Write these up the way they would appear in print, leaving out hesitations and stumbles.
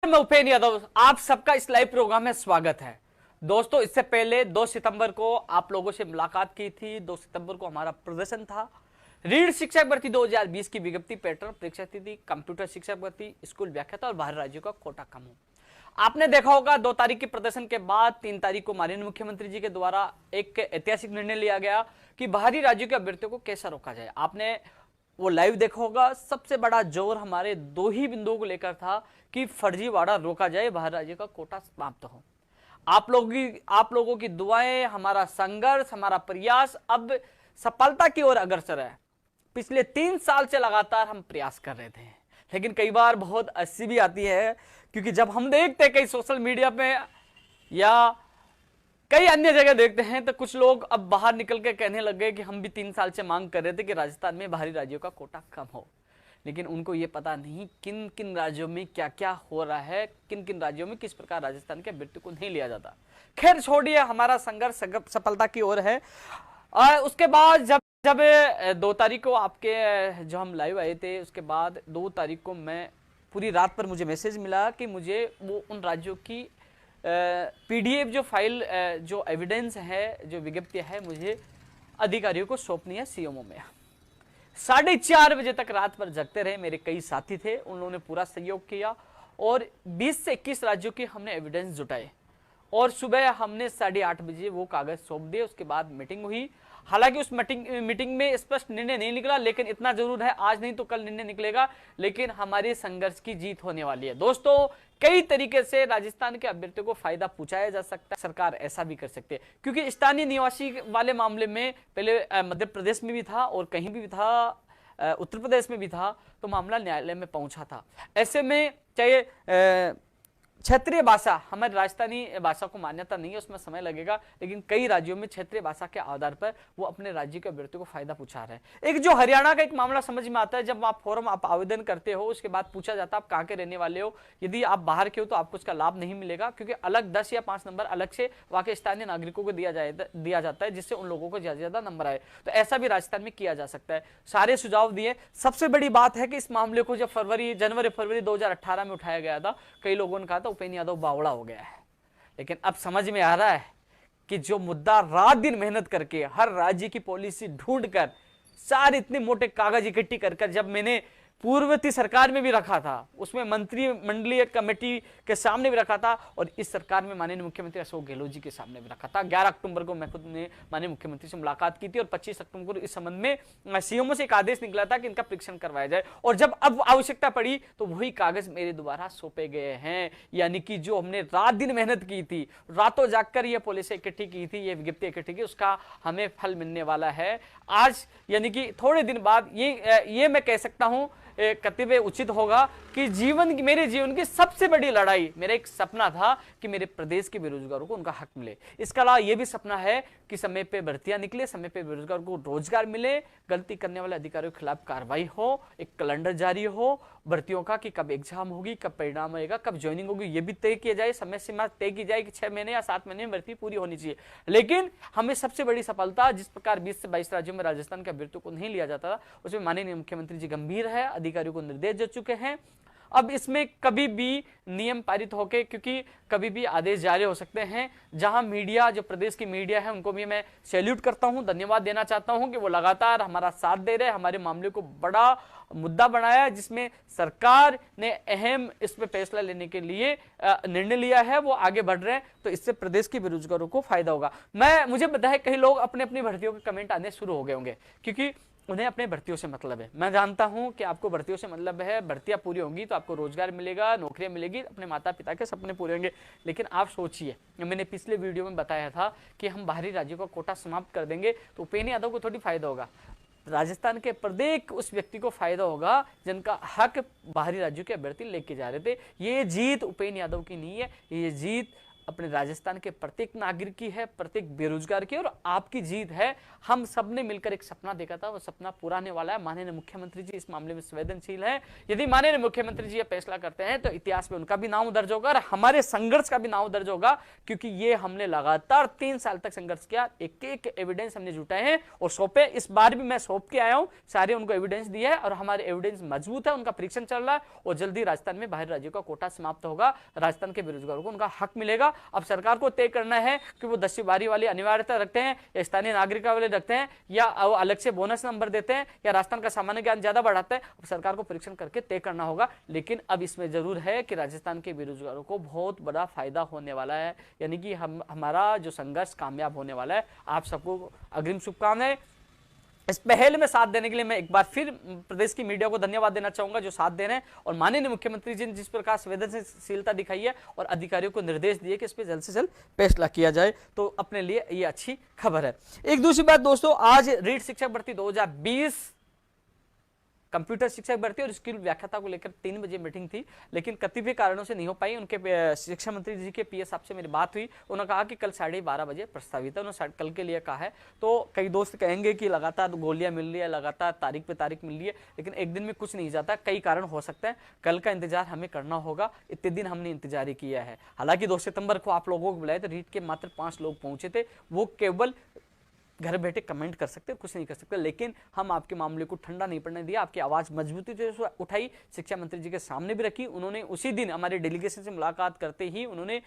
मैं उपेंद्र यादव, आप सबका इस लाइव प्रोग्राम में स्वागत है। दोस्तों, इससे पहले 2 सितंबर को आप लोगों से मुलाकात की थी। 2 सितंबर को हमारा प्रदर्शन था। रीढ़ शिक्षक भर्ती 2020 की विज्ञप्ति पैटर्न परीक्षा तिथि, कंप्यूटर शिक्षक भर्ती, स्कूल व्याख्याता और बाहर राज्यों का कोटा कम हो। आपने देखा होगा 2 तारीख के प्रदर्शन के बाद 3 तारीख को माननीय मुख्यमंत्री जी के द्वारा एक ऐतिहासिक निर्णय लिया गया कि बाहरी राज्यों के अभ्यर्थियों को कैसे रोका जाए। आपने वो लाइव देखा होगा। सबसे बड़ा जोर हमारे 2 ही बिंदुओं को लेकर था कि फर्जीवाड़ा रोका जाए, बाहर राज्य का कोटा समाप्त हो। आप लोगों की दुआएं, हमारा संघर्ष, हमारा प्रयास अब सफलता की ओर अग्रसर है। पिछले 3 साल से लगातार हम प्रयास कर रहे थे, लेकिन कई बार बहुत हंसी भी आती है, क्योंकि जब हम देखते हैं कई सोशल मीडिया पे या कई अन्य जगह देखते हैं तो कुछ लोग अब बाहर निकल के कहने लग गए कि हम भी 3 साल से मांग कर रहे थे कि राजस्थान में बाहरी राज्यों का कोटा कम हो। लेकिन उनको ये पता नहीं किन किन राज्यों में क्या क्या हो रहा है, किन किन राज्यों में किस प्रकार राजस्थान के अभ्यर्थी को नहीं लिया जाता। खैर छोड़िए, हमारा संघर्ष सफलता की ओर है। उसके बाद जब 2 तारीख को आपके जो हम लाइव आए थे, उसके बाद 2 तारीख को मैं पूरी रात पर मुझे मैसेज मिला कि मुझे वो उन राज्यों की पीडीएफ जो फाइल, जो एविडेंस है, जो विज्ञप्ति है, मुझे अधिकारियों को सौंपनी है सीएमओ में। 4:30 बजे तक रात भर जगते रहे। मेरे कई साथी थे, उन्होंने पूरा सहयोग किया और 20 से 21 राज्यों के हमने एविडेंस जुटाए और सुबह हमने 8:30 बजे वो कागज सौंप दिए। उसके बाद मीटिंग हुई। हालांकि उस मीटिंग में स्पष्ट निर्णय नहीं निकला, लेकिन इतना जरूर है, आज नहीं तो कल निर्णय निकलेगा, लेकिन हमारे संघर्ष की जीत होने वाली है। दोस्तों, कई तरीके से राजस्थान के अभ्यर्थियों को फायदा पहुंचाया जा सकता है। सरकार ऐसा भी कर सकती है, क्योंकि स्थानीय निवासी वाले मामले में पहले मध्य प्रदेश में भी था और कहीं भी था, उत्तर प्रदेश में भी था, तो मामला न्यायालय में पहुंचा था। ऐसे में चाहे क्षेत्रीय भाषा, हमारी राजस्थानी भाषा को मान्यता नहीं है, उसमें समय लगेगा, लेकिन कई राज्यों में क्षेत्रीय भाषा के आधार पर वो अपने राज्य के अभ्यर्थियों को फायदा पहुंचा रहे हैं। एक जो हरियाणा का एक मामला समझ में आता है, जब आप फॉर्म आप आवेदन करते हो, उसके बाद पूछा जाता है आप कहाँ के रहने वाले हो। यदि आप बाहर के हो तो आपको उसका लाभ नहीं मिलेगा, क्योंकि अलग 10 या 5 नंबर अलग से वहाँ के स्थानीय नागरिकों को दिया जाता है, जिससे उन लोगों को ज्यादा नंबर आए। तो ऐसा भी राजस्थान में किया जा सकता है। सारे सुझाव दिए। सबसे बड़ी बात है कि इस मामले को जब जनवरी फरवरी 2018 में उठाया गया था, कई लोगों ने कहा था उपेंद्र यादव बावड़ा हो गया है, लेकिन अब समझ में आ रहा है कि जो मुद्दा रात दिन मेहनत करके हर राज्य की पॉलिसी ढूंढकर सारे इतने मोटे कागज इकट्ठी कर जब मैंने पूर्ववर्ती सरकार में भी रखा था, उसमें मंत्रिमंडलीय कमेटी के सामने भी रखा था, और इस सरकार में माननीय मुख्यमंत्री अशोक गहलोत जी के सामने भी रखा था। 11 अक्टूबर को मैं खुद ने माननीय मुख्यमंत्री से मुलाकात की थी और 25 अक्टूबर को इस संबंध में सीएमओ से एक आदेश निकला था कि इनका परीक्षण करवाया जाए, और जब अब आवश्यकता पड़ी तो वही कागज मेरे द्वारा सौंपे गए हैं। यानी कि जो हमने रात दिन मेहनत की थी, रातों जागकर ये पॉलिसी इकट्ठी की थी, ये विज्ञप्ति इकट्ठी की, उसका हमें फल मिलने वाला है आज। यानी कि थोड़े दिन बाद ये मैं कह सकता हूं कतिपय उचित होगा कि मेरे जीवन की सबसे बड़ी लड़ाई, मेरा एक सपना था कि मेरे प्रदेश के बेरोजगारों को उनका हक मिले। इसके अलावा यह भी सपना है कि समय पे भर्तियां निकले, समय पे बेरोजगारों को रोजगार मिले, गलती करने वाले अधिकारियों के खिलाफ कार्रवाई हो, एक कैलेंडर जारी हो भर्तियों का कि कब एग्जाम होगी, कब परिणाम आएगा, कब ज्वाइनिंग होगी, यह भी तय किया जाए, समय सीमा तय की जाए कि 6 महीने या 7 महीने में भर्ती पूरी होनी चाहिए। लेकिन हमें सबसे बड़ी सफलता, जिस प्रकार 20 से 22 राज्यों में राजस्थान के अभ्यर्थियों को नहीं लिया जाता था, उसमें माननीय मुख्यमंत्री जी गंभीर है, अधिकारियों को निर्देश दे चुके हैं। अब इसमें कभी भी नियम पारित होके, क्योंकि कभी भी आदेश जारी हो सकते हैं, जहां मीडिया, जो प्रदेश की मीडिया है, उनको भी मैं सैल्यूट करता हूं, धन्यवाद देना चाहता हूं कि वो लगातार हमारा साथ दे रहे हैं, हमारे मामले को बड़ा मुद्दा बनाया, जिसमें सरकार ने अहम इसमें फैसला लेने के लिए निर्णय लिया है, वो आगे बढ़ रहे हैं, तो इससे प्रदेश के बेरोजगारों को फायदा होगा। मुझे पता है कई लोग अपने अपनी भर्तियों के कमेंट आने शुरू हो गए होंगे, क्योंकि उन्हें अपने भर्तियों से मतलब है। मैं जानता हूं कि आपको भर्तियों से मतलब है, भर्तियां पूरी होंगी तो आपको रोजगार मिलेगा, नौकरियां मिलेगी, अपने माता पिता के सपने पूरे होंगे। लेकिन आप सोचिए, मैंने पिछले वीडियो में बताया था कि हम बाहरी राज्यों का कोटा समाप्त कर देंगे तो उपेंद्र यादव को थोड़ी फायदा होगा, राजस्थान के प्रत्येक उस व्यक्ति को फायदा होगा जिनका हक बाहरी राज्यों के अभ्यर्थी लेके जा रहे थे। ये जीत उपेंद्र यादव की नहीं है, ये जीत अपने राजस्थान के प्रत्येक नागरिक की है, प्रत्येक बेरोजगार की, और आपकी जीत है। हम सब ने मिलकर एक सपना देखा था, वो सपना पूरा होने वाला है। माननीय मुख्यमंत्री जी इस मामले में संवेदनशील है। यदि माननीय मुख्यमंत्री जी ये फैसला करते हैं तो इतिहास में उनका भी नाम दर्ज होगा और हमारे संघर्ष का भी नाम दर्ज होगा, क्योंकि ये हमने लगातार 3 साल तक संघर्ष किया। एक एक एविडेंस हमने जुटाए हैं और सौंपे। इस बार भी मैं सौंप के आया हूं, सारे उनको एविडेंस दिया है और हमारे एविडेंस मजबूत है, उनका परीक्षण चल रहा है और जल्दी राजस्थान में बाहरी राज्यों का कोटा समाप्त होगा। राजस्थान के बेरोजगारों को उनका हक मिलेगा। अब सरकार को तय करना है कि वो 10वीं बारी वाली अनिवार्यता रखते हैं या स्थानीय नागरिकता वाले रखते हैं या अलग से बोनस नंबर देते हैं या राजस्थान का सामान्य ज्ञान ज्यादा बढ़ाते हैं। अब सरकार को परीक्षण करके तय करना होगा। लेकिन अब इसमें जरूर है कि राजस्थान के बेरोजगारों को बहुत बड़ा फायदा होने वाला है, यानी कि हमारा जो संघर्ष कामयाब होने वाला है। आप सबको अग्रिम शुभकामनाएं। इस पहल में साथ देने के लिए मैं एक बार फिर प्रदेश की मीडिया को धन्यवाद देना चाहूंगा जो साथ दे रहे हैं, और माननीय मुख्यमंत्री जी ने जिस प्रकार संवेदनशीलता दिखाई है और अधिकारियों को निर्देश दिए कि इस पर जल्द से जल्द फैसला किया जाए, तो अपने लिए ये अच्छी खबर है। एक दूसरी बात दोस्तों, आज रीट शिक्षक भर्ती 2020 कंप्यूटर शिक्षक भर्ती और स्किल व्याख्याता को लेकर 3 बजे मीटिंग थी, लेकिन कतिपय कारणों से नहीं हो पाई। उनके शिक्षा मंत्री जी के पीएस साहब से मेरी बात हुई, उन्होंने कहा कि कल 12:30 बजे प्रस्तावित है, उन्होंने कल के लिए कहा है। तो कई दोस्त कहेंगे कि लगातार गोलियां मिल रही है, लगातार तारीख पे तारीख मिल रही है, लेकिन एक दिन में कुछ नहीं जाता, कई कारण हो सकते हैं। कल का इंतजार हमें करना होगा, इतने दिन हमने इंतजार किया है। हालांकि 2 सितंबर को आप लोगों को बुलाए थे, रीट के मात्र 5 लोग पहुंचे थे, वो केवल घर बैठे कमेंट कर सकते, कुछ नहीं कर सकते, लेकिन हम आपके मामले को ठंडा नहीं पड़ने दिया। आपकी आवाज मजबूती से उठाई, शिक्षा मंत्री जी के सामने भी रखी। उन्होंने उसी दिन हमारे डेलीगेशन से मुलाकात करते ही उन्होंने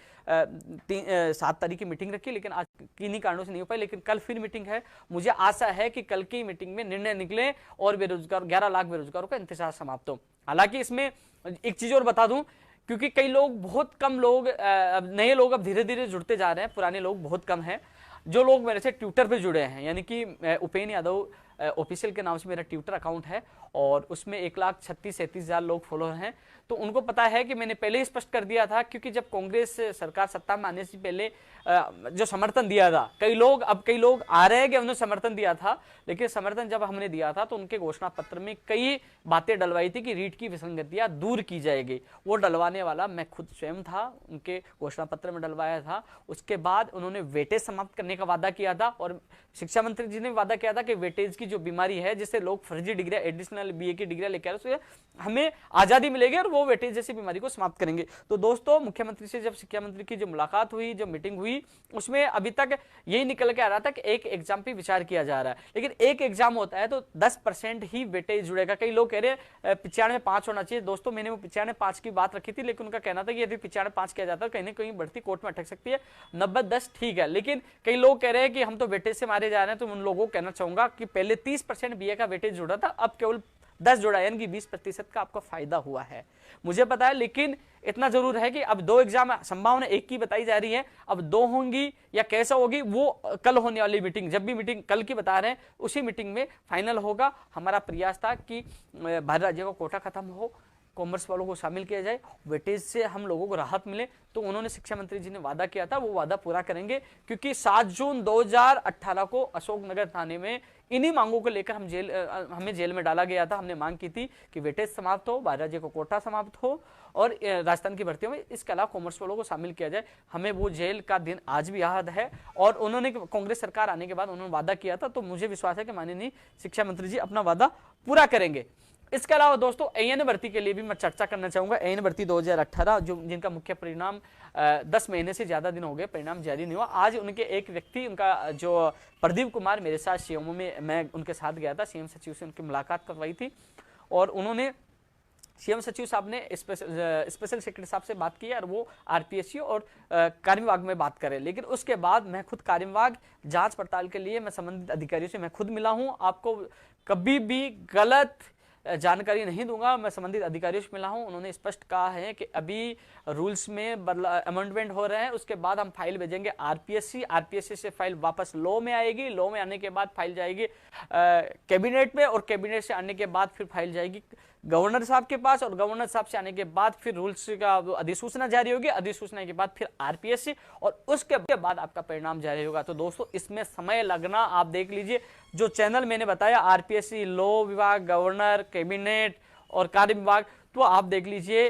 7 तारीख की मीटिंग रखी, लेकिन आज किन्हीं कारणों से नहीं हो पाई। लेकिन कल फिर मीटिंग है, मुझे आशा है कि कल की मीटिंग में निर्णय निकले और बेरोजगार 11 लाख बेरोजगारों का इंतजार समाप्त हो। हालांकि इसमें एक चीज और बता दूं, क्योंकि कई लोग, बहुत कम लोग, नए लोग अब धीरे धीरे जुड़ते जा रहे हैं, पुराने लोग बहुत कम हैं। जो लोग मेरे से ट्विटर पे जुड़े हैं, यानी कि उपेन यादव ऑफिशियल के नाम से मेरा ट्विटर अकाउंट है और उसमें 1,36,37,000 लोग फॉलोअर हैं, तो उनको पता है कि मैंने पहले ही स्पष्ट कर दिया था, क्योंकि जब कांग्रेस सरकार सत्ता में आने से पहले जो समर्थन दिया था, कई लोग आ रहे हैं कि हमने समर्थन दिया था, लेकिन समर्थन जब हमने दिया था तो उनके घोषणा पत्र में कई बातें डलवाई थी कि रीट की विसंगतियां दूर की जाएगी। वो डलवाने वाला मैं खुद स्वयं था, उनके घोषणा पत्र में डलवाया था। उसके बाद उन्होंने वेटेज समाप्त करने का वादा किया था और शिक्षा मंत्री जी ने वादा किया था कि वेटेज की जो बीमारी है, जिससे लोग फर्जी डिग्री, एडिशनल बीए की डिग्री लेकर उससे हमें आजादी मिलेगी और वो वेटेज जैसी बीमारी को समाप्त करेंगे। तो दोस्तों, मुख्यमंत्री से जब शिक्षा मंत्री की जो मुलाकात हुई, जो मीटिंग हुई, उसमें अभी तक यही निकल के आ रहा था कि एक एग्जाम पे विचार किया जा रहा है, लेकिन एक एग्जाम होता है तो 10% ही वेटेज जुड़ेगा। कई लोग कह रहे हैं 95 होना चाहिए। दोस्तों, मैंने वो 95 की बात रखी थी, लेकिन उनका कहना था कि यदि 95 किया जाता है कहीं ना कहीं बढ़ती कोर्ट में अटक सकती है। 90-10 ठीक है, लेकिन कई लोग कह रहे हैं कि हम तो वेटेज से मारे जा रहे हैं। तो उन लोगों को कहना चाहूंगा कि पहले 30% बीए का वेटेज जुड़ा था, अब केवल 10 जुड़ा, यानी कि 20% का आपका फायदा हुआ है, मुझे पता है। लेकिन इतना जरूर है कि अब 2 एग्जाम, संभावना एक की बताई जा रही है, अब 2 होंगी या कैसा होगी वो कल होने वाली मीटिंग, जब भी मीटिंग कल की बता रहे हैं, उसी मीटिंग में फाइनल होगा। हमारा प्रयास था कि बाहरी राज्यों का कोटा खत्म हो, कॉमर्स वालों को शामिल किया जाए, वेटेज से हम लोगों को राहत मिले। तो उन्होंने शिक्षा मंत्री जी ने वादा किया था, वो वादा पूरा करेंगे, क्योंकि 7 जून 2018 को अशोकनगर थाने में इन्हीं मांगों को लेकर हमें जेल में डाला गया था। हमने मांग की थी कि वेटेज समाप्त हो, बाहरी राज्य को कोटा समाप्त हो और राजस्थान की भर्तियों में इसके अलावा कॉमर्स वालों को शामिल किया जाए। हमें वो जेल का दिन आज भी याद है और उन्होंने, कांग्रेस सरकार आने के बाद उन्होंने वादा किया था, तो मुझे विश्वास है कि माननीय शिक्षा मंत्री जी अपना वादा पूरा करेंगे। इसके अलावा दोस्तों, एएन भर्ती के लिए भी मैं चर्चा करना चाहूंगा। एएन भर्ती 2018 जिनका मुख्य परिणाम 10 महीने से ज्यादा दिन हो गए, परिणाम जारी नहीं हुआ। आज उनके एक व्यक्ति, उनका जो प्रदीप कुमार, मेरे साथ सीएमओ में मैं उनके साथ गया था, सीएम सचिव से उनकी मुलाकात करवाई थी और उन्होंने, सीएम सचिव साहब ने स्पेशल सेक्रेटरी साहब से बात की और वो आरपीएससी और कार्य विभाग में बात करें। लेकिन उसके बाद मैं खुद कार्य विभाग जांच पड़ताल के लिए मैं संबंधित अधिकारियों से मैं खुद मिला हूं। आपको कभी भी गलत जानकारी नहीं दूंगा, मैं संबंधित अधिकारियों से मिला हूं। उन्होंने स्पष्ट कहा है कि अभी रूल्स में अमेंडमेंट हो रहे हैं, उसके बाद हम फाइल भेजेंगे आरपीएससी से फाइल वापस लॉ में आएगी, लॉ में आने के बाद फाइल जाएगी कैबिनेट में और कैबिनेट से आने के बाद फिर फाइल जाएगी गवर्नर साहब के पास और गवर्नर साहब से आने के बाद फिर रूल्स का अधिसूचना जारी होगी, अधिसूचना के बाद फिर आरपीएससी और उसके बाद आपका परिणाम जारी होगा। तो दोस्तों, इसमें समय लगना, आप देख लीजिए, जो चैनल मैंने बताया आरपीएससी, लॉ विभाग, गवर्नर, कैबिनेट और कार्य विभाग, तो आप देख लीजिए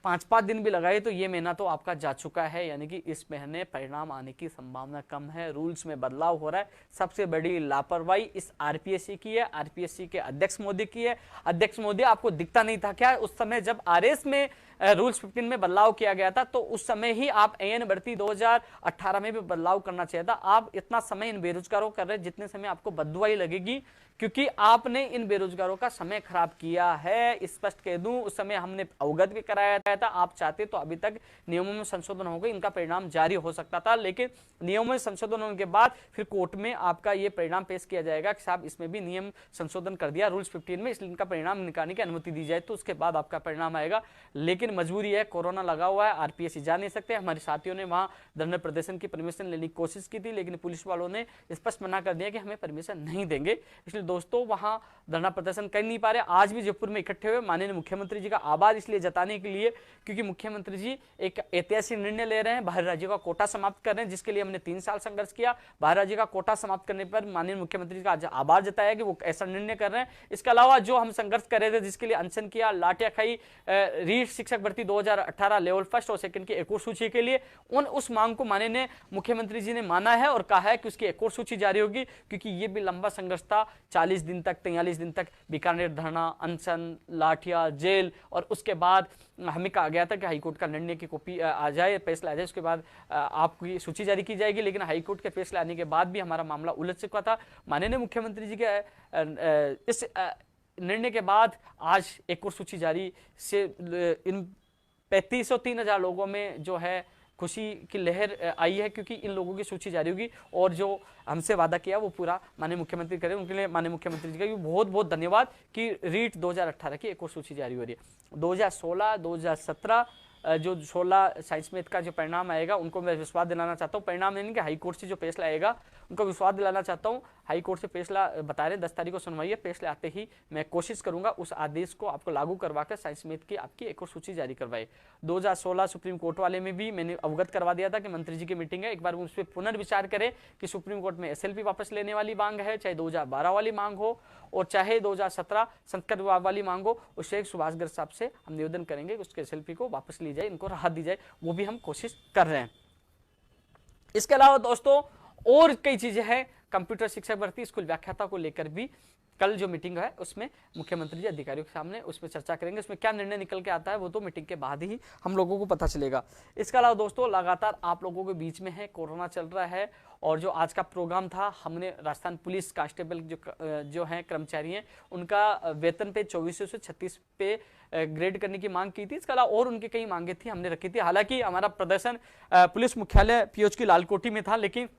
5 दिन भी लगाए तो ये महीना तो आपका जा चुका है, यानी कि इस महीने परिणाम आने की संभावना कम है। रूल्स में बदलाव हो रहा है। सबसे बड़ी लापरवाही इस आरपीएससी की है, आरपीएससी के अध्यक्ष मोदी की है। अध्यक्ष मोदी आपको दिखता नहीं था क्या उस समय जब आरएस में रूल्स 15 में बदलाव किया गया था, तो उस समय ही आप एएन भर्ती 2018 में भी बदलाव करना चाहिए था। आप इतना समय इन बेरोजगारों कर रहे हैं जितने समय आपको बददुआई लगेगी, क्योंकि आपने इन बेरोजगारों का समय खराब किया है। स्पष्ट कह दूं, उस समय हमने अवगत भी कराया था। आप चाहते तो अभी तक नियमों में संशोधन हो गए, इनका परिणाम जारी हो सकता था, लेकिन नियमों में संशोधन होने के बाद फिर कोर्ट में आपका ये परिणाम पेश किया जाएगा कि साहब इसमें भी नियम संशोधन कर दिया रूल्स 15 में, इसलिए इनका परिणाम निकालने की अनुमति दी जाए, तो उसके बाद आपका परिणाम आएगा। लेकिन मजबूरी है, कोरोना लगा हुआ है, आरपीएससी जा नहीं सकते। हमारे साथियों ने वहां धरना प्रदर्शन की परमिशन लेने की कोशिश की थी, लेकिन पुलिस वालों ने स्पष्ट मना कर दिया कि हमें परमिशन नहीं देंगे। इसलिए दोस्तों वहां धरना प्रदर्शन कर नहीं पा रहे। आज भी जयपुर में इकट्ठे हुए माननीय मुख्यमंत्री जी का आभार इसलिए जताने के लिए क्योंकि मुख्यमंत्री जी एक ऐतिहासिक निर्णय ले रहे हैं, बाहरी राज्यों का कोटा समाप्त कर रहे हैं, जिसके लिए हमने 3 साल संघर्ष किया। बाहरी राज्य का कोटा समाप्त करने पर माननीय मुख्यमंत्री जी का आभार जताया कि वो ऐसा निर्णय कर रहे हैं। इसके अलावा जो हम संघर्ष कर रहे थे, जिसके लिए अनशन किया, लाठियां खाई, रीट शिक्षक भर्ती 2018 लेवल 1 और 2 की एक और सूची के लिए, उस मांग को माननीय मुख्यमंत्री जी ने माना है और कहा है कि उसकी एक और सूची जारी होगी, क्योंकि ये भी लंबा संघर्ष था। 40 दिन तक 43 दिन तक बीकानेर धरना, अनशन, लाठियां, जेल, और उसके बाद हमें कहा गया था कि हाईकोर्ट का निर्णय की कॉपी आ जाए, फैसला आ जाए, उसके बाद आपकी सूची जारी की जाएगी। लेकिन हाईकोर्ट के फैसले आने के बाद भी हमारा मामला उलझ चुका था। माननीय मुख्यमंत्री जी के इस निर्णय के बाद आज एक और सूची जारी से इन 3503,000 लोगों में जो है खुशी की लहर आई है, क्योंकि इन लोगों की सूची जारी होगी और जो हमसे वादा किया वो पूरा माननीय मुख्यमंत्री करें। उनके लिए माननीय मुख्यमंत्री जी का भी बहुत बहुत धन्यवाद कि रीट 2018 की एक और सूची जारी हो रही है। 2016, 2017 जो 16 साइंस मैथ का जो परिणाम आएगा उनको मैं विश्वास दिलाना चाहता हूँ। परिणाम नहीं कि हाई कोर्ट से जो फैसला आएगा उनको विश्वास दिलाना चाहता हूँ। हाई कोर्ट से फैसला बता रहे 10 तारीख को सुनवाई है, फैसले आते ही मैं कोशिश करूंगा उस आदेश को आपको लागू करवाकर साइंस मैथ की आपकी एक और सूची जारी करवाए। 2016 सुप्रीम कोर्ट वाले में भी मैंने अवगत करवा दिया था कि मंत्री जी की मीटिंग है, एक बार उस पर पुनर्विचार करें कि सुप्रीम कोर्ट में एसएलपी वापस लेने वाली मांग है, चाहे 2012 वाली मांग हो और चाहे 2017 संस्कृत विभाग वाली मांग हो। उससे सुभाष गर्ग साहब से हम निवेदन करेंगे कि उसके एसएलपी को वापस ली जाए, इनको राहत दी जाए, वो भी हम कोशिश कर रहे हैं। इसके अलावा दोस्तों और कई चीजें हैं। कंप्यूटर शिक्षक भर्ती, स्कूल व्याख्याता को लेकर भी कल जो मीटिंग है उसमें मुख्यमंत्री जी अधिकारियों के सामने उसमें चर्चा करेंगे। उसमें क्या निर्णय निकल के आता है वो तो मीटिंग के बाद ही हम लोगों को पता चलेगा। इसके अलावा दोस्तों लगातार आप लोगों के बीच में है, कोरोना चल रहा है और जो आज का प्रोग्राम था, हमने राजस्थान पुलिस कांस्टेबल जो हैं कर्मचारी हैं उनका वेतन पे 2400 से 36 पे ग्रेड करने की मांग की थी। इसके अलावा और उनकी कई मांगे थी, हमने रखी थी। हालांकि हमारा प्रदर्शन पुलिस मुख्यालय पीओच की लालकोठी में था, लेकिन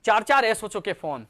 4 एसओचओ के फोन,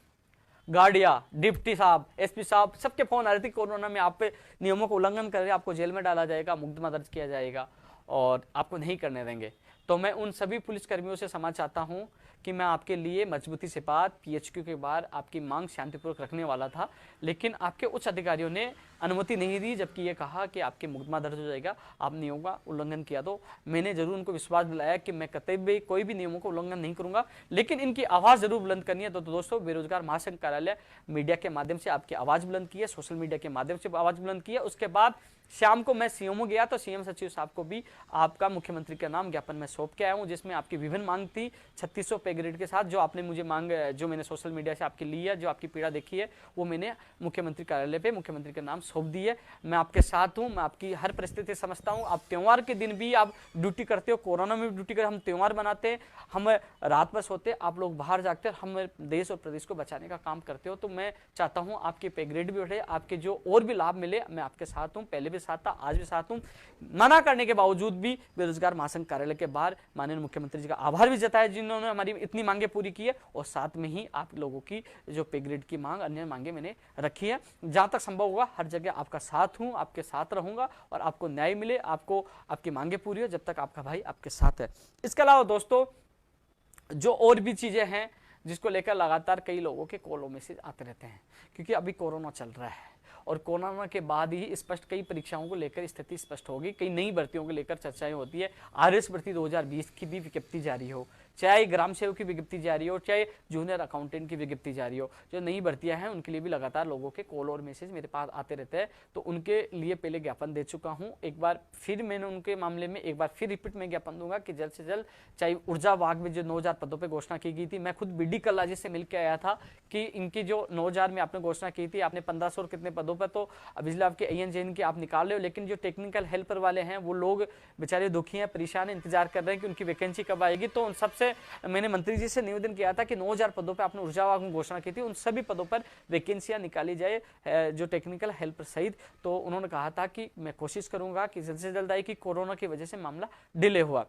गार्डिया, डिप्टी साहब, एसपी साहब, सबके फोन आ रहे थे कोरोना में आप पे नियमों का उल्लंघन कर रहे, आपको जेल में डाला जाएगा, मुकदमा दर्ज किया जाएगा और आपको नहीं करने देंगे। तो मैं उन सभी पुलिसकर्मियों से क्षमा चाहता हूं कि मैं आपके लिए मजबूती से बात पीएचक्यू के बाहर आपकी मांग शांतिपूर्वक रखने वाला था, लेकिन आपके उच्च अधिकारियों ने अनुमति नहीं दी, जबकि ये कहा कि आपके मुकदमा दर्ज हो जाएगा, आप नियमों का उल्लंघन किया। तो मैंने जरूर उनको विश्वास दिलाया कि मैं कतई भी कोई भी नियमों का उल्लंघन नहीं करूंगा, लेकिन इनकी आवाज़ जरूर बुलंद करनी है। तो दोस्तों बेरोजगार महासंघ कार्यालय मीडिया के माध्यम से आपकी आवाज़ बुलंद की है, सोशल मीडिया के माध्यम से आवाज़ बुलंद की है। उसके बाद शाम को मैं सीएमओ गया तो सीएम सचिव साहब को भी आपका मुख्यमंत्री का नाम ज्ञापन में सौंप के आया हूं, जिसमें आपकी विभिन्न मांग थी 3600 पे ग्रेड के साथ। जो आपने मुझे मांग, जो मैंने सोशल मीडिया से आपकी ली है, जो आपकी पीड़ा देखी है, वो मैंने मुख्यमंत्री कार्यालय पे मुख्यमंत्री का नाम सौंप दी है। मैं आपके साथ हूं, मैं आपकी हर परिस्थिति समझता हूं। आप त्योहार के दिन भी आप ड्यूटी करते हो, कोरोना में भी ड्यूटी कर, हम त्योहार बनाते हैं, हम रात भर सोते, आप लोग बाहर जागते, हम देश और प्रदेश को बचाने का काम करते हो। तो मैं चाहता हूँ आपकी पे ग्रेड भी बढ़े, आपके जो और भी लाभ मिले। मैं आपके साथ हूँ, पहले भी साथ था, आज भी साथ हूं। मना करने के बावजूद भी बेरोजगार महासंघ कार्यालय के बाहर माननीय मुख्यमंत्री जी का आभार भी जताया जिन्होंने हमारी इतनी मांगे पूरी की है, और साथ में ही आप लोगों की जो पे ग्रेड की मांग, अन्य मांगे मैंने रखी है। जहां तक संभव होगा हर जगह आपका साथ हूं, आपके साथ रहूंगा और आपको न्याय मिले, आपको आपकी मांगे पूरी हो, जब तक आपका भाई आपके साथ है। इसके अलावा दोस्तों जो और भी चीजें हैं जिसको लेकर लगातार कई लोगों के कॉल मैसेज आते रहते हैं, क्योंकि अभी कोरोना चल रहा है और कोरोना के बाद ही स्पष्ट कई परीक्षाओं को लेकर स्थिति स्पष्ट होगी, कई नई भर्तियों को लेकर चर्चाएं होती है। आरएस भर्ती 2020 की भी विज्ञप्ति जारी हो, चाहे ग्राम सेवक की विज्ञप्ति जारी हो, चाहे जूनियर अकाउंटेंट की विज्ञप्ति जारी हो। जो नई भर्तियां हैं उनके लिए भी लगातार लोगों के कॉल और मैसेज मेरे पास आते रहते हैं, तो उनके लिए पहले ज्ञापन दे चुका हूं। एक बार फिर मैंने उनके मामले में एक बार फिर रिपीट में ज्ञापन दूंगा कि जल्द से जल्द, चाहे ऊर्जा विभाग में जो 9000 पदों पर घोषणा की गई थी, मैं खुद बीडी कल्ला जी से मिलकर आया था कि इनकी जो 9000 में आपने घोषणा की थी, आपने 1500 और कितने पदों पर तो बिजली आपके AN JN के आप निकाल रहे हो, लेकिन जो टेक्निकल हेल्पर वाले हैं वो लोग बेचारे दुखी हैं, परेशान हैं, इंतजार कर रहे हैं कि उनकी वैकेंसी कब आएगी। तो उन सबसे मैंने मंत्री जी से निवेदन किया था कि 9000 पदों पर आपने ऊर्जा विभाग में घोषणा की थी, उन सभी पदों पर वैकेंसियां निकाली जाए, जो टेक्निकल हेल्पर सहित। तो उन्होंने कहा था कि मैं कोशिश करूंगा कि जल्द से जल्द आए, कि कोरोना की वजह से मामला डिले हुआ।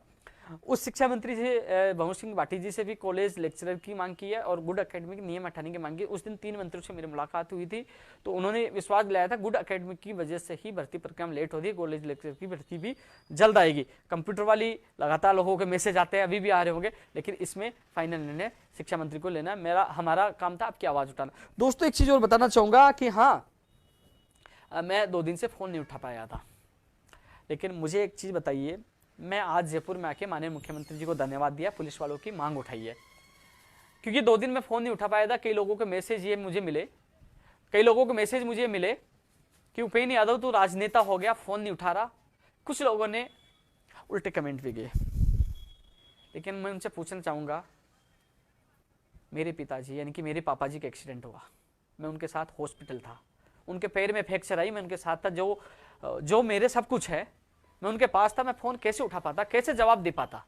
उस शिक्षा मंत्री से भंवर सिंह भाटी जी से भी कॉलेज लेक्चरर की मांग की है और गुड एकेडमी की नियम हटाने की मांग की। उस दिन 3 मंत्रियों से मेरी मुलाकात हुई थी, तो उन्होंने विश्वास दिलाया था गुड एकेडमी की वजह से ही भर्ती प्रक्रिया लेट होती है, कॉलेज लेक्चरर की भर्ती भी जल्द आएगी। कंप्यूटर वाली लगातार लोगों के मैसेज आते हैं, अभी भी आ रहे होंगे, लेकिन इसमें फाइनल निर्णय शिक्षा मंत्री को लेना है। हमारा काम था आपकी आवाज उठाना। दोस्तों एक चीज और बताना चाहूंगा कि हाँ, मैं 2 दिन से फोन नहीं उठा पाया था, लेकिन मुझे एक चीज बताइए, मैं आज जयपुर में आके माननीय मुख्यमंत्री जी को धन्यवाद दिया, पुलिस वालों की मांग उठाई है, क्योंकि 2 दिन में फोन नहीं उठा पाया था। कई लोगों के मैसेज ये मुझे मिले, कि उपेंद्र यादव तो राजनेता हो गया, फोन नहीं उठा रहा। कुछ लोगों ने उल्टे कमेंट भी किए, लेकिन मैं उनसे पूछना चाहूंगा, मेरे पिताजी यानी कि मेरे पापा जी का एक्सीडेंट हुआ, मैं उनके साथ हॉस्पिटल था, उनके पैर में फ्रैक्चर आई, मैं उनके साथ था, जो मेरे सब कुछ है मैं उनके पास था, मैं फोन कैसे उठा पाता, कैसे जवाब दे पाता।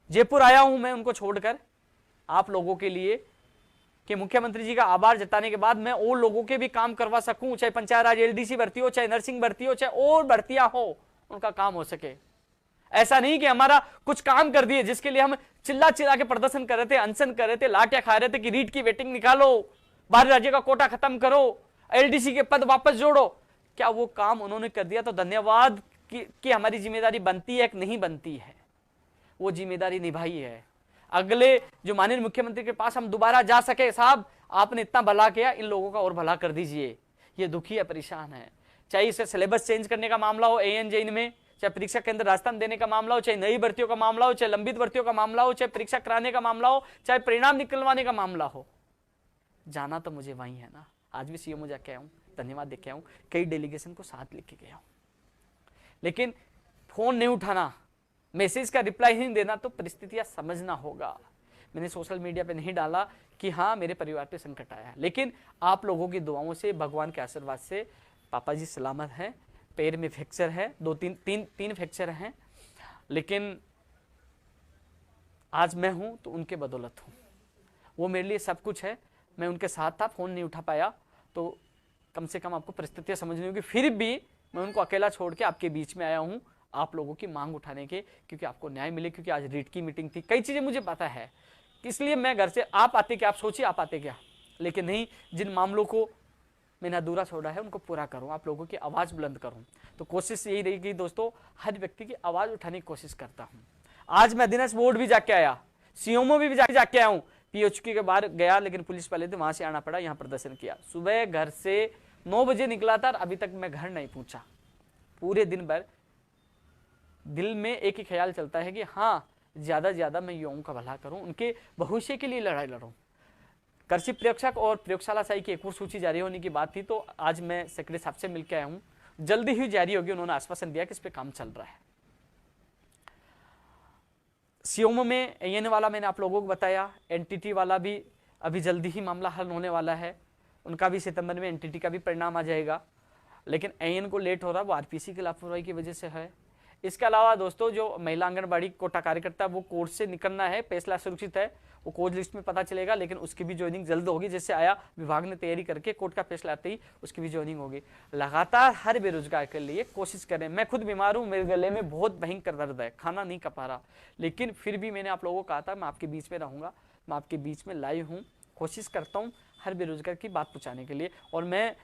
जयपुर आया हूं मैं उनको छोड़कर आप लोगों के लिए, कि मुख्यमंत्री जी का आभार जताने के बाद मैं और लोगों के भी काम करवा सकूं, चाहे पंचायत राज LDC भर्ती हो, चाहे नर्सिंग भर्ती हो, चाहे और भर्तियां हो, उनका काम हो सके। ऐसा नहीं कि हमारा कुछ काम कर दिए जिसके लिए हम चिल्ला चिल्ला के प्रदर्शन कर रहे थे, अनशन कर रहे थे, लाठियां खा रहे थे कि रीट की वेटिंग निकालो, बाहरी राज्य का कोटा खत्म करो, LDC के पद वापस जोड़ो। क्या वो काम उन्होंने कर दिया तो धन्यवाद कि हमारी जिम्मेदारी बनती है कि नहीं बनती है, वो जिम्मेदारी निभाई है। अगले जो माननीय मुख्यमंत्री के पास हम दोबारा जा सके, साहब आपने इतना भला किया, इन लोगों का और भला कर दीजिए, ये दुखी है, परेशान है। चाहे इसे सिलेबस चेंज करने का मामला हो AN JN में, चाहे परीक्षा केंद्र राजस्थान देने का मामला हो, चाहे नई भर्तियों का मामला हो, चाहे लंबित भर्तियों का मामला हो, चाहे परीक्षा कराने का मामला हो, चाहे परिणाम निकलवाने का मामला हो, जाना तो मुझे वही है ना। आज भी CM जाके आया हूं, धन्यवाद देके आया हूं, कई डेलीगेशन को साथ लेके गया हूं, लेकिन फोन नहीं उठाना, मैसेज का रिप्लाई नहीं देना, तो परिस्थितियां समझना होगा। मैंने सोशल मीडिया पे नहीं डाला कि हाँ मेरे परिवार पे संकट आया है, लेकिन आप लोगों की दुआओं से, भगवान के आशीर्वाद से पापा जी सलामत हैं। पैर में फ्रैक्चर है, 2-3 फ्रैक्चर हैं, लेकिन आज मैं हूं तो उनके बदौलत हूं, वो मेरे लिए सब कुछ है। मैं उनके साथ था, फोन नहीं उठा पाया, तो कम से कम आपको परिस्थितियां समझनी होगी। फिर भी मैं उनको अकेला छोड़ के आपके बीच में आया हूं, आप लोगों की मांग उठाने के, क्योंकि आपको न्याय मिले, क्योंकि आज रीट की मीटिंग थी, कई चीजें मुझे पता है, इसलिए मैं घर से आप आते क्या, आप सोचिए आप आते क्या, लेकिन नहीं, जिन मामलों को मैंने अधूरा छोड़ा है उनको पूरा करूं, आप लोगों की आवाज बुलंद करूं। तो कोशिश यही रहेगी दोस्तों, हर व्यक्ति की आवाज उठाने की कोशिश करता हूं। आज मैं दिनेश बोर्ड भी जाके आया, CMO भी जाके आया हूं, PHQ के बाहर गया, लेकिन पुलिस वाले थे, वहां से आना पड़ा, यहाँ प्रदर्शन किया। सुबह घर से 9 बजे निकला था, अभी तक मैं घर नहीं पहुंचा। पूरे दिन भर दिल में एक ही ख्याल चलता है कि हाँ ज्यादा से ज्यादा मैं युवाओं का भला करूं, उनके भविष्य के लिए लड़ाई लड़ूं। कृषि प्रयोगशाला और प्रयोगशाला साई की एक और सूची जारी होने की बात थी, तो आज मैं सेक्रेटरी साहब से मिलकर आया हूं, जल्दी ही जारी होगी, उन्होंने आश्वासन दिया कि इस पे काम चल रहा है। CMO में AN वाला मैंने आप लोगों को बताया, NTT वाला भी अभी जल्दी ही मामला हल होने वाला है, उनका भी सितंबर में NTT का भी परिणाम आ जाएगा, लेकिन AN को लेट हो रहा, वो RPC की लापरवाही की वजह से है। इसके अलावा दोस्तों जो महिला आंगनबाड़ी कोटा कार्यकर्ता, वो कोर्ट से निकलना है, फैसला सुरक्षित है, वो कोर्ट लिस्ट में पता चलेगा, लेकिन उसकी भी ज्वाइनिंग जल्द होगी, जैसे आया विभाग ने तैयारी करके कोर्ट का फैसला आते ही उसकी भी ज्वाइनिंग होगी। लगातार हर बेरोजगार के लिए कोशिश करें। मैं खुद बीमार हूँ, मेरे गले में बहुत भयंकर दर्द है, खाना नहीं खा पा रहा, लेकिन फिर भी मैंने आप लोगों को कहा था मैं आपके बीच में रहूंगा, मैं आपके बीच में लाइव हूँ, कोशिश करता हूँ हर बेरोजगार की बात पहुँचाने के लिए। और मैं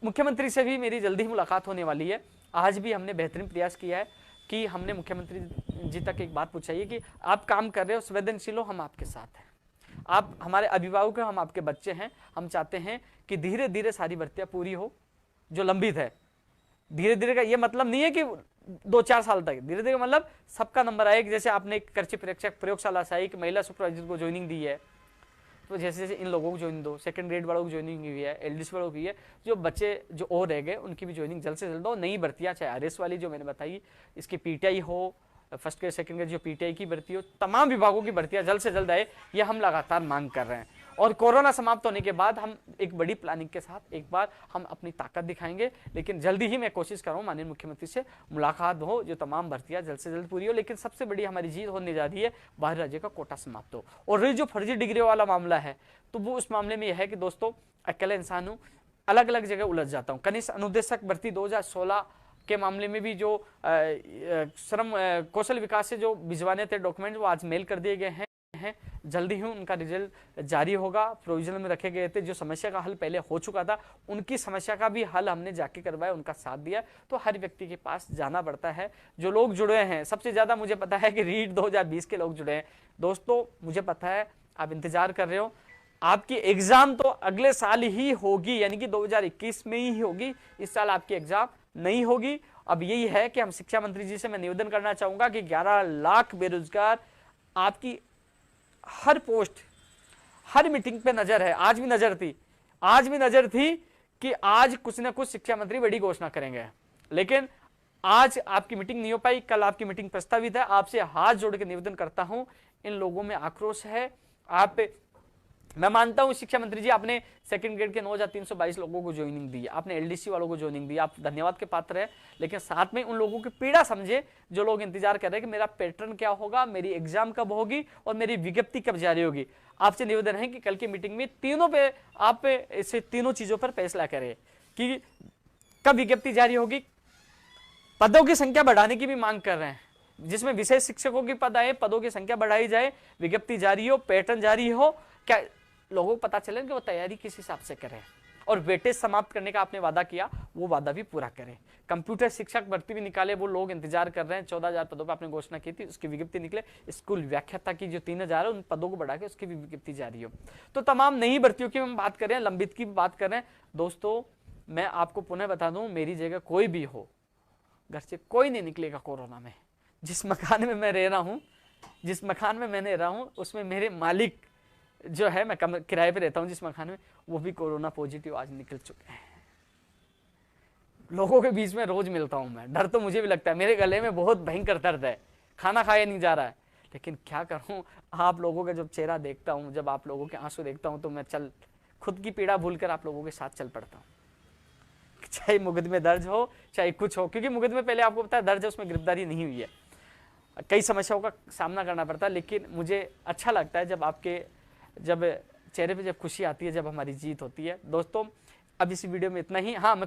मुख्यमंत्री से भी मेरी जल्दी ही मुलाकात होने वाली है। आज भी हमने बेहतरीन प्रयास किया है कि हमने मुख्यमंत्री जी तक एक बात पूछाई है कि आप काम कर रहे हो, संवेदनशील हो, हम आपके साथ हैं, आप हमारे अभिभावक हैं, हम आपके बच्चे हैं, हम चाहते हैं कि धीरे धीरे सारी भर्तियां पूरी हो जो लंबित है। धीरे धीरे का ये मतलब नहीं है कि 2-4 साल तक धीरे धीरे मतलब सबका नंबर आएगा। जैसे आपने एक कृषि परीक्षक प्रयोगशाला से एक महिला सुपरवाइजर को ज्वाइनिंग दी है, तो जैसे जैसे इन लोगों को ज्वाइनिंग दो, सेकंड ग्रेड वालों को ज्वाइनिंग हुई है, एलडीसी वालों की है, जो बच्चे जो और रह गए उनकी भी ज्वाइनिंग जल्द से जल्द दो। नई भर्तियां चाहे आरएस वाली जो मैंने बताई, इसकी पीटीआई हो, फर्स्ट ग्रेड सेकंड ग्रेड जो पीटीआई की भर्ती हो, तमाम विभागों की भर्तियां जल्द से जल्द आए, ये हम लगातार मांग कर रहे हैं। और कोरोना समाप्त होने के बाद हम एक बड़ी प्लानिंग के साथ एक बार हम अपनी ताकत दिखाएंगे। लेकिन जल्दी ही मैं कोशिश कर रहा हूँ माननीय मुख्यमंत्री से मुलाकात हो, जो तमाम भर्तियां जल्द से जल्द पूरी हो। लेकिन सबसे बड़ी हमारी जीत होने जा रही है बाहर राज्य का कोटा समाप्त हो। और ये जो फर्जी डिग्री वाला मामला है, तो वो उस मामले में यह है कि दोस्तों अकेला इंसान हूँ, अलग अलग जगह उलझ जाता हूँ। कनिष्ठ अनुदेशक भर्ती 2016 के मामले में भी जो श्रम कौशल विकास से जो भिजवाने थे डॉक्यूमेंट, वो आज मेल कर दिए गए हैं। जल्दी ही उनका रिजल्ट जारी होगा। प्रोविजनल में रखे गए थे, जो समस्या का हल पहले हो चुका था, उनकी समस्या का भी हल हमने जाके करवाया, उनका साथ दिया। तो हर व्यक्ति के पास जाना पड़ता है। जो लोग जुड़े हैं, सबसे ज्यादा मुझे पता है कि रीट 2020 के लोग जुड़े हैं। दोस्तों मुझे पता है आप इंतजार कर रहे हो, आपकी एग्जाम तो अगले साल ही होगी, यानी कि 2021 में ही होगी। इस साल आपकी एग्जाम नहीं होगी। अब यही है कि हम शिक्षा मंत्री जी से मैं निवेदन करना चाहूंगा कि 11 लाख बेरोजगार, आपकी हर पोस्ट, हर मीटिंग पे नजर है। आज भी नजर थी, आज भी नजर थी कि आज कुछ ना कुछ शिक्षा मंत्री बड़ी घोषणा करेंगे। लेकिन आज आपकी मीटिंग नहीं हो पाई, कल आपकी मीटिंग प्रस्तावित है। आपसे हाथ जोड़ के निवेदन करता हूं, इन लोगों में आक्रोश है। आप, मैं मानता हूं शिक्षा मंत्री जी, आपने सेकंड ग्रेड के 9,322 लोगों को ज्वाइनिंग दी, आपने एलडीसी वालों को ज्वाइनिंग दी, आप धन्यवाद के पात्र है। लेकिन साथ में उन लोगों की पीड़ा समझे जो लोग इंतजार कर रहे हैं कि मेरा पैटर्न क्या होगा, मेरी एग्जाम कब होगी और मेरी विज्ञप्ति कब जारी होगी। आपसे निवेदन है कि कल की मीटिंग में तीनों पे आप इसे तीनों चीजों पर फैसला करें कि कब विज्ञप्ति जारी होगी। पदों की संख्या बढ़ाने की भी मांग कर रहे हैं, जिसमें विशेष शिक्षकों की पद आए, पदों की संख्या बढ़ाई जाए, विज्ञप्ति जारी हो, पैटर्न जारी हो, क्या लोगों को पता चले कि वो तैयारी किस हिसाब से करें। और वेटेज समाप्त करने का आपने वादा किया, वो वादा भी पूरा करें। कंप्यूटर शिक्षक भर्ती भी निकाले, वो लोग इंतजार कर रहे हैं। 14,000 पदों पर आपने घोषणा की थी, उसकी विज्ञप्ति निकले। स्कूल व्याख्याता की जो 3,000 है, उन पदों को बढ़ा के उसकी भी विज्ञप्ति जारी हो। तो तमाम नई भर्तियों की हम बात कर रहे हैं, लंबित की बात कर रहे हैं। दोस्तों मैं आपको पुनः बता दूं, मेरी जगह कोई भी हो, घर से कोई नहीं निकलेगा कोरोना में। जिस मकान में मैं रह रहा हूं, जिस मकान में मैंने रहा हूं, उसमें मेरे मालिक जो है, मैं किराए पे रहता हूं जिस मकान में, वो भी कोरोना पॉजिटिव आज निकल चुके हैं। लोगों के बीच में रोज मिलता हूं मैं, डर तो मुझे भी लगता है, मेरे गले में बहुत भयंकर दर्द है, खाना खाया नहीं जा रहा है। लेकिन क्या करूं, आप लोगों का जब चेहरा देखता हूं, जब आप लोगों के आंसू देखता हूं, तो मैं खुद की पीड़ा भूलकर आप लोगों के साथ चल पड़ता हूं। चाहे मुकदमे दर्ज हो, चाहे कुछ हो, क्योंकि मुकदमे पहले आपको पता है दर्ज है, उसमें गिरफ्तारी नहीं हुई है, कई समस्याओं का सामना करना पड़ता है। लेकिन मुझे अच्छा लगता है जब चेहरे पे जब खुशी आती है, जब हमारी जीत होती है। दोस्तों अब इस वीडियो में इतना ही। हाँ, मैं